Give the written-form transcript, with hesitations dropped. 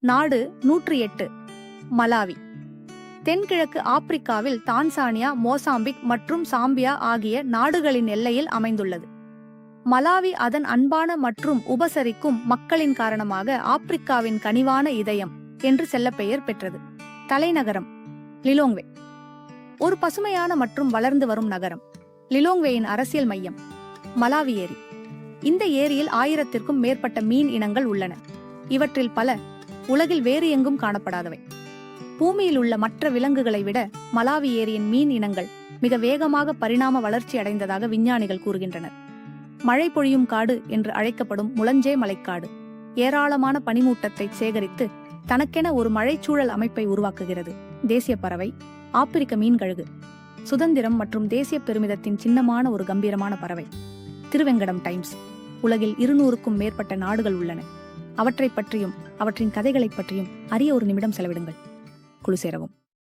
நாடு 108. மலாவி. தென்கிழக்கு ஆப்பிரிக்காவில் தான்சானியா, மோசாம்பிக் மற்றும் சாம்பியா ஆகிய நாடுகளின் எல்லையில் அமைந்துள்ளது. மலாவி அதன் அன்பான மற்றும் உபசரிக்கும் மக்களின் காரணமாக ஆப்பிரிக்காவின் கனிவான இதயம் என்று செல்லப்பெயர் பெற்றது. தலைநகரம் லிலோங்வே. ஒரு பசுமையான மற்றும் வளர்ந்து வரும் நகரம். லிலோங்வேயின் அரசியல் மையம் மலாவி ஏரி. இந்த ஏரியில் 1000க்கும் மேற்பட்ட மீன் இனங்கள் உள்ளன. இவற்றில் பல உலகில் வேறு எங்கும் காணப்படாதவை. பூமியில் உள்ள மற்ற விலங்குகளை விட மலாவி ஏரியின் மீன் இனங்கள் மிக வேகமாக பரிணாம வளர்ச்சி அடைந்ததாக விஞ்ஞானிகள் கூறுகின்றனர். மழை பொழியும் காடு என்று அழைக்கப்படும் முளஞ்சே மலைக்காடு ஏராளமான பனிமூட்டத்தை சேகரித்து தனக்கென ஒரு மழைச்சூழல் அமைப்பை உருவாக்குகிறது. தேசிய பறவை ஆப்பிரிக்க மீன்கழுகு. சுதந்திரம் மற்றும் தேசிய பெருமிதத்தின் சின்னமான ஒரு கம்பீரமான பறவை. திருவெங்கடம் டைம்ஸ். உலகில் 200க்கும் மேற்பட்ட நாடுகள் உள்ளன. அவற்றைப் பற்றியும் அவற்றின் கதைகளைப் பற்றியும் அறிய ஒரு நிமிடம் செலவிடுங்கள். குழு சேரவும்.